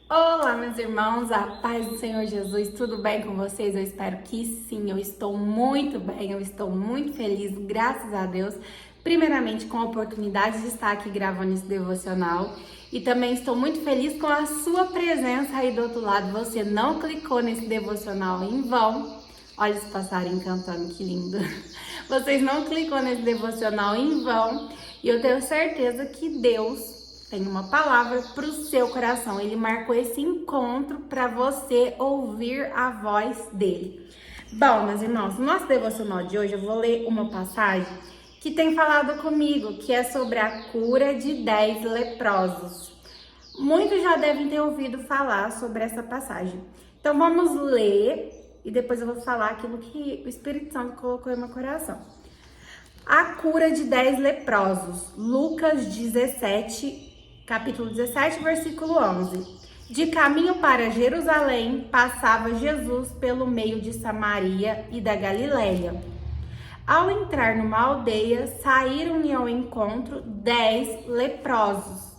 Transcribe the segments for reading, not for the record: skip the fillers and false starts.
Olá, meus irmãos, a paz do Senhor Jesus, tudo bem com vocês? Eu espero que sim, eu estou muito bem, eu estou muito feliz, graças a Deus, primeiramente com a oportunidade de estar aqui gravando esse devocional e também estou muito feliz com a sua presença aí do outro lado. Você não clicou nesse devocional em vão, olha os passarinhos cantando, que lindo! Vocês não clicou nesse devocional em vão e eu tenho certeza que Deus tem uma palavra para o seu coração. Ele marcou esse encontro para você ouvir a voz dele. Bom, meus irmãos, no nosso devocional de hoje eu vou ler uma passagem que tem falado comigo, que é sobre a cura de 10 leprosos. Muitos já devem ter ouvido falar sobre essa passagem. Então vamos ler e depois eu vou falar aquilo que o Espírito Santo colocou em meu coração. A cura de 10 leprosos, Lucas 17, capítulo 17, versículo 11. De caminho para Jerusalém, passava Jesus pelo meio de Samaria e da Galileia. Ao entrar numa aldeia, saíram-lhe ao encontro 10 leprosos,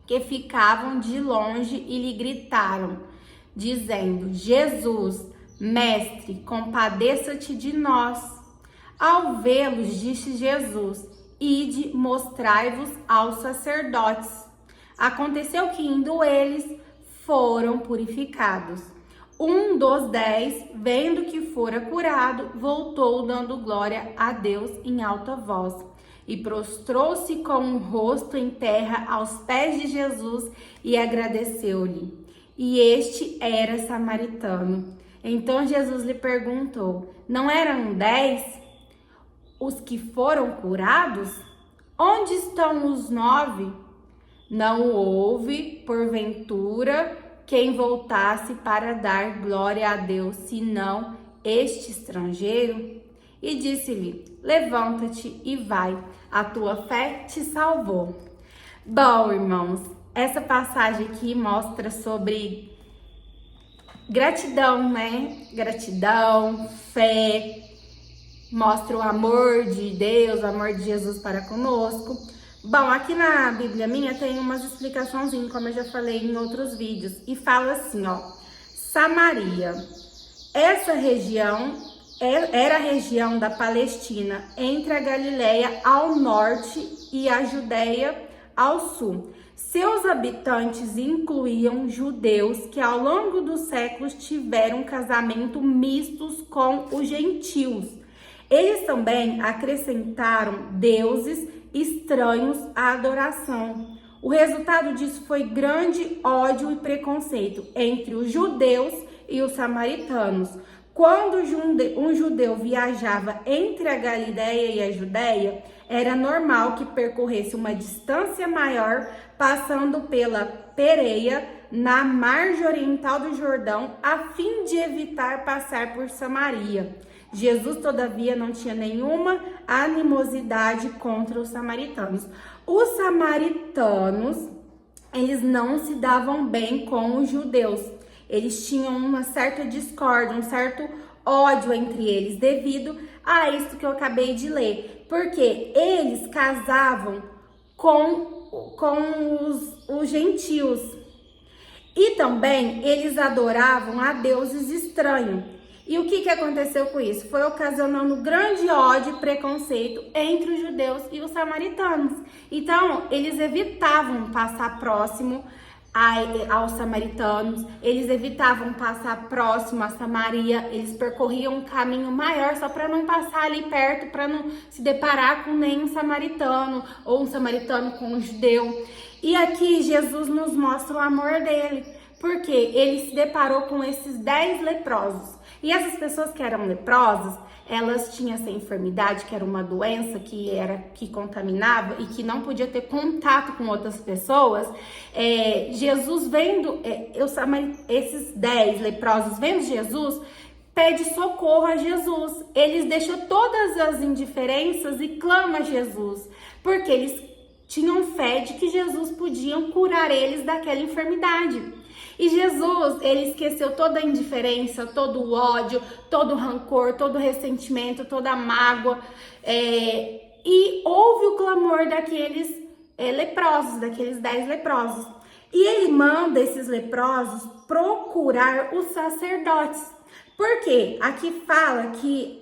que ficavam de longe e lhe gritaram, dizendo: Jesus, mestre, compadeça-te de nós. Ao vê-los, disse Jesus: Ide, mostrai-vos aos sacerdotes. Aconteceu que, indo eles, foram purificados. Um dos 10, vendo que fora curado, voltou dando glória a Deus em alta voz. E prostrou-se com o rosto em terra aos pés de Jesus e agradeceu-lhe. E este era samaritano. Então Jesus lhe perguntou: Não eram 10 os que foram curados? Onde estão os 9? Não houve, porventura, quem voltasse para dar glória a Deus, senão este estrangeiro? E disse-lhe: Levanta-te e vai, a tua fé te salvou. Bom, irmãos, essa passagem aqui mostra sobre gratidão, né? Gratidão, fé. Mostra o amor de Deus, o amor de Jesus para conosco. Bom, aqui na Bíblia minha tem umas explicações, como eu já falei em outros vídeos. E fala assim, ó. Samaria. Essa região era a região da Palestina, entre a Galileia ao norte e a Judeia ao sul. Seus habitantes incluíam judeus que ao longo dos séculos tiveram casamento mistos com os gentios. Eles também acrescentaram deuses estranhos à adoração. O resultado disso foi grande ódio e preconceito entre os judeus e os samaritanos. Quando um judeu viajava entre a Galileia e a Judeia, era normal que percorresse uma distância maior, passando pela Pereia, na margem oriental do Jordão, a fim de evitar passar por Samaria. Jesus, todavia, não tinha nenhuma animosidade contra os samaritanos. Os samaritanos, eles não se davam bem com os judeus. Eles tinham uma certa discórdia, um certo ódio entre eles, devido a isso que eu acabei de ler. Porque eles casavam com os gentios. E também eles adoravam a deuses estranhos. E o que aconteceu com isso? Foi ocasionando grande ódio e preconceito entre os judeus e os samaritanos. Então, eles evitavam passar próximo aos samaritanos, eles evitavam passar próximo a Samaria, eles percorriam um caminho maior só para não passar ali perto, para não se deparar com nenhum samaritano ou um samaritano com um judeu. E aqui Jesus nos mostra o amor dele, porque ele se deparou com esses 10 leprosos. E essas pessoas que eram leprosas, elas tinham essa enfermidade, que era uma doença que contaminava e que não podia ter contato com outras pessoas. Jesus vendo, esses 10 leprosos vendo Jesus, pede socorro a Jesus. Eles deixam todas as indiferenças e clamam a Jesus, porque eles tinham fé de que Jesus podia curar eles daquela enfermidade. E Jesus, ele esqueceu toda a indiferença, todo o ódio, todo o rancor, todo o ressentimento, toda a mágoa. E ouve o clamor daqueles leprosos, daqueles 10 leprosos. E ele manda esses leprosos procurar os sacerdotes. Por quê? Aqui fala que,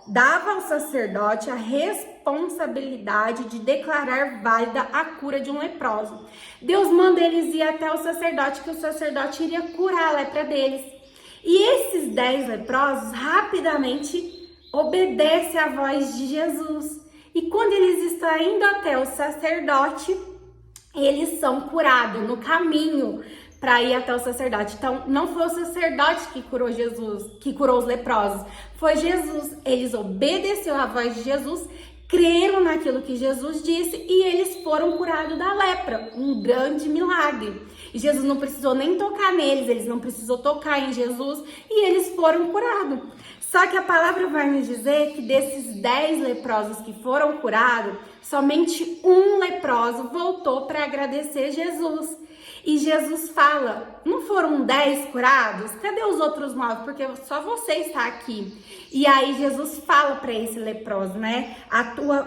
dava ao sacerdote a responsabilidade de declarar válida a cura de um leproso. Deus manda eles ir até o sacerdote, que o sacerdote iria curar a lepra deles. E esses 10 leprosos rapidamente obedecem à voz de Jesus. E quando eles estão indo até o sacerdote, eles são curados no caminho para ir até o sacerdote. Então, não foi o sacerdote que curou que curou os leprosos, foi Jesus. Eles obedeceram à voz de Jesus, creram naquilo que Jesus disse e eles foram curados da lepra. Um grande milagre. E Jesus não precisou nem tocar neles, eles não precisou tocar em Jesus e eles foram curados. Só que a palavra vai nos dizer que desses 10 leprosos que foram curados, somente um leproso voltou para agradecer Jesus. E Jesus fala, não foram 10 curados? Cadê os outros 9? Porque só você está aqui. E aí Jesus fala para esse leproso, né?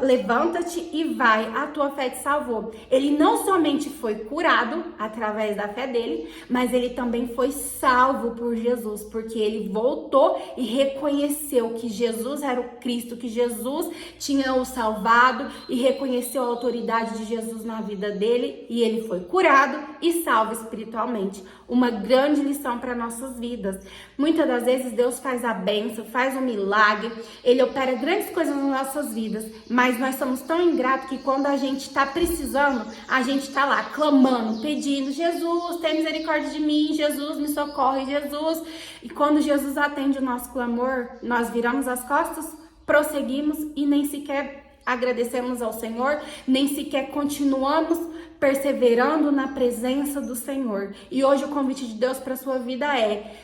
Levanta-te e vai, a tua fé te salvou. Ele não somente foi curado através da fé dele, mas ele também foi salvo por Jesus, porque ele voltou e reconheceu que Jesus era o Cristo, que Jesus tinha o salvado e reconheceu a autoridade de Jesus na vida dele e ele foi curado e salvo espiritualmente. Uma grande lição para nossas vidas. Muitas das vezes Deus faz a bênção, faz um milagre, Ele opera grandes coisas nas nossas vidas, mas nós somos tão ingratos que quando a gente está precisando, a gente está lá clamando, pedindo, Jesus, tem misericórdia de mim, Jesus, me socorre, Jesus. E quando Jesus atende o nosso clamor, nós viramos as costas, prosseguimos e nem sequer agradecemos ao Senhor, nem sequer continuamos perseverando na presença do Senhor. E hoje o convite de Deus para a sua vida é,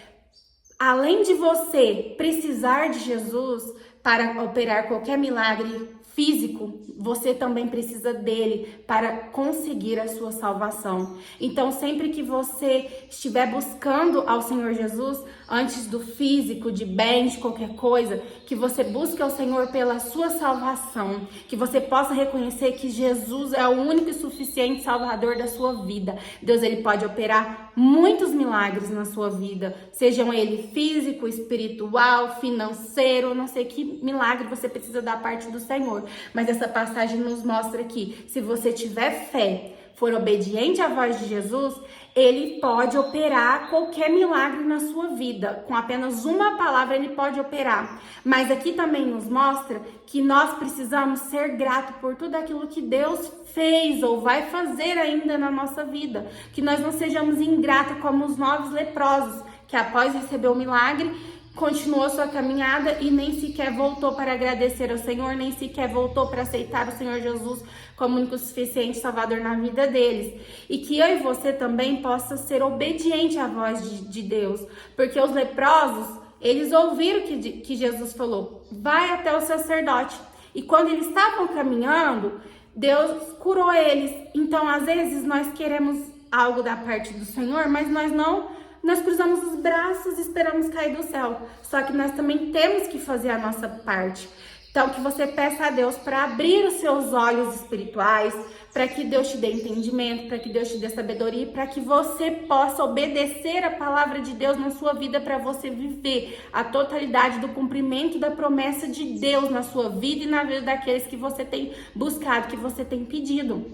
além de você precisar de Jesus para operar qualquer milagre físico, você também precisa dele para conseguir a sua salvação. Então, sempre que você estiver buscando ao Senhor Jesus, antes do físico, de bens, de qualquer coisa, que você busque ao Senhor pela sua salvação, que você possa reconhecer que Jesus é o único e suficiente Salvador da sua vida. Deus, ele pode operar muitos milagres na sua vida, sejam ele físico, espiritual, financeiro, não sei que milagre você precisa da parte do Senhor. Mas essa passagem nos mostra que se você tiver fé, for obediente à voz de Jesus, ele pode operar qualquer milagre na sua vida. Com apenas uma palavra ele pode operar. Mas aqui também nos mostra que nós precisamos ser gratos por tudo aquilo que Deus fez ou vai fazer ainda na nossa vida. Que nós não sejamos ingratos como os 9 leprosos, que após receber o milagre, continuou sua caminhada e nem sequer voltou para agradecer ao Senhor, nem sequer voltou para aceitar o Senhor Jesus como único suficiente Salvador na vida deles. E que eu e você também possa ser obediente à voz de Deus, porque os leprosos, eles ouviram que Jesus falou, vai até o sacerdote. E quando eles estavam caminhando, Deus curou eles. Então, às vezes, nós queremos algo da parte do Senhor, mas nós cruzamos os braços e esperamos cair do céu. Só que nós também temos que fazer a nossa parte. Então, que você peça a Deus para abrir os seus olhos espirituais, para que Deus te dê entendimento, para que Deus te dê sabedoria, para que você possa obedecer a palavra de Deus na sua vida, para você viver a totalidade do cumprimento da promessa de Deus na sua vida e na vida daqueles que você tem buscado, que você tem pedido.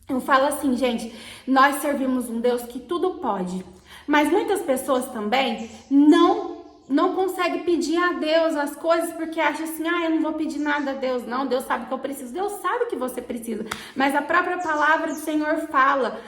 Eu falo assim, gente, nós servimos um Deus que tudo pode. Mas muitas pessoas também não conseguem pedir a Deus as coisas porque acham assim, eu não vou pedir nada a Deus, não, Deus sabe que eu preciso, Deus sabe que você precisa, mas a própria palavra do Senhor fala,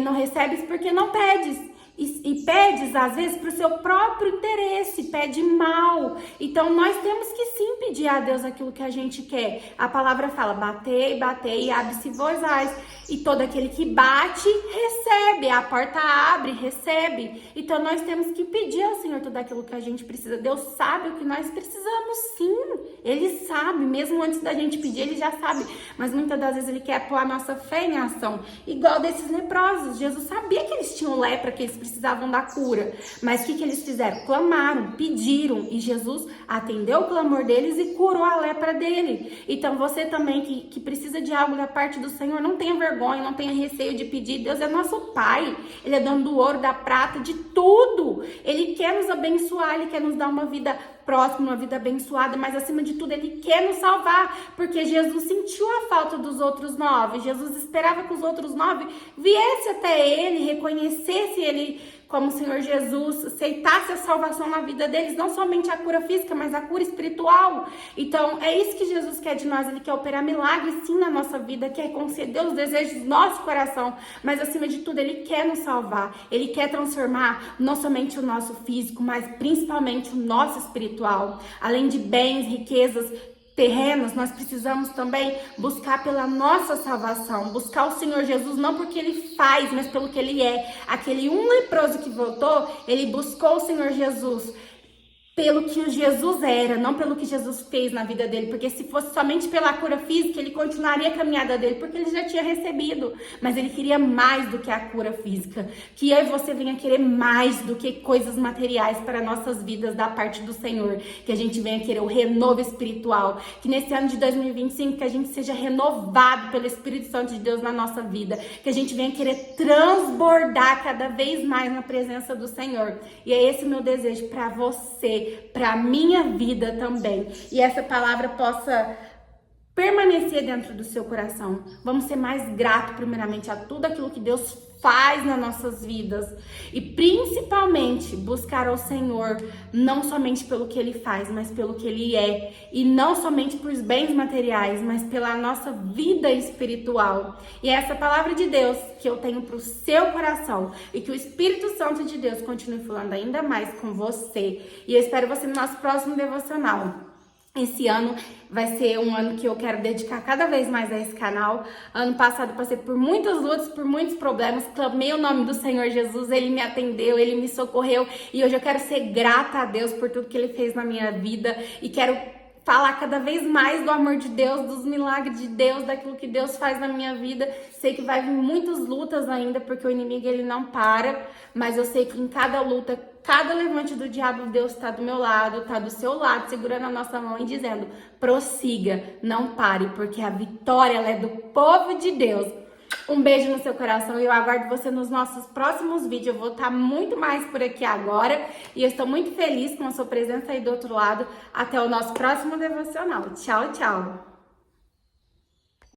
não recebes porque não pedes. E pedes, às vezes, para o seu próprio interesse, pede mal. Então, nós temos que sim pedir a Deus aquilo que a gente quer. A palavra fala, batei, batei, abre-se vosais. E todo aquele que bate, recebe. A porta abre, recebe. Então, nós temos que pedir ao Senhor tudo aquilo que a gente precisa. Deus sabe o que nós precisamos, sim. Ele sabe, mesmo antes da gente pedir, Ele já sabe. Mas muitas das vezes Ele quer pôr a nossa fé em ação. Igual desses leprosos. Jesus sabia que eles tinham lepra, que eles precisavam da cura. Mas o que eles fizeram? Clamaram, pediram, e Jesus atendeu o clamor deles e curou a lepra dele. Então você também que precisa de algo da parte do Senhor, não tenha vergonha, não tenha receio de pedir. Deus é nosso Pai, Ele é dono do ouro, da prata, de tudo. Ele quer nos abençoar, Ele quer nos dar uma vida próxima, uma vida abençoada, mas acima de tudo Ele quer nos salvar, porque Jesus sentiu a falta dos outros 9. Jesus esperava que os outros 9 viessem até Ele, reconhecessem Ele como Senhor Jesus, aceitasse a salvação na vida deles, não somente a cura física, mas a cura espiritual. Então, é isso que Jesus quer de nós. Ele quer operar milagres sim na nossa vida, quer conceder os desejos do nosso coração, mas acima de tudo, Ele quer nos salvar. Ele quer transformar não somente o nosso físico, mas principalmente o nosso espiritual. Além de bens, riquezas, terrenos, nós precisamos também buscar pela nossa salvação, buscar o Senhor Jesus, não porque Ele faz, mas pelo que Ele é. Aquele leproso que voltou, ele buscou o Senhor Jesus pelo que Jesus era, não pelo que Jesus fez na vida dele, porque se fosse somente pela cura física, ele continuaria a caminhada dele, porque ele já tinha recebido, mas ele queria mais do que a cura física, que eu e você venha querer mais do que coisas materiais para nossas vidas da parte do Senhor, que a gente venha querer o renovo espiritual, que nesse ano de 2025, que a gente seja renovado pelo Espírito Santo de Deus na nossa vida, que a gente venha querer transbordar cada vez mais na presença do Senhor, e é esse o meu desejo para você, para minha vida também. E essa palavra possa permanecer dentro do seu coração. Vamos ser mais gratos primeiramente a tudo aquilo que Deus faz nas nossas vidas. E principalmente buscar ao Senhor, não somente pelo que Ele faz, mas pelo que Ele é. E não somente por bens materiais, mas pela nossa vida espiritual. E é essa palavra de Deus que eu tenho para o seu coração. E que o Espírito Santo de Deus continue falando ainda mais com você. E eu espero você no nosso próximo devocional. Esse ano vai ser um ano que eu quero dedicar cada vez mais a esse canal. Ano passado passei por muitas lutas, por muitos problemas, clamei o nome do Senhor Jesus, Ele me atendeu, Ele me socorreu e hoje eu quero ser grata a Deus por tudo que Ele fez na minha vida e quero falar cada vez mais do amor de Deus, dos milagres de Deus, daquilo que Deus faz na minha vida. Sei que vai vir muitas lutas ainda, porque o inimigo ele não para, mas eu sei que em cada luta, cada levante do diabo, Deus está do meu lado, está do seu lado, segurando a nossa mão e dizendo, prossiga, não pare, porque a vitória ela é do povo de Deus. Um beijo no seu coração e eu aguardo você nos nossos próximos vídeos. Eu vou estar muito mais por aqui agora e eu estou muito feliz com a sua presença aí do outro lado. Até o nosso próximo devocional. Tchau, tchau!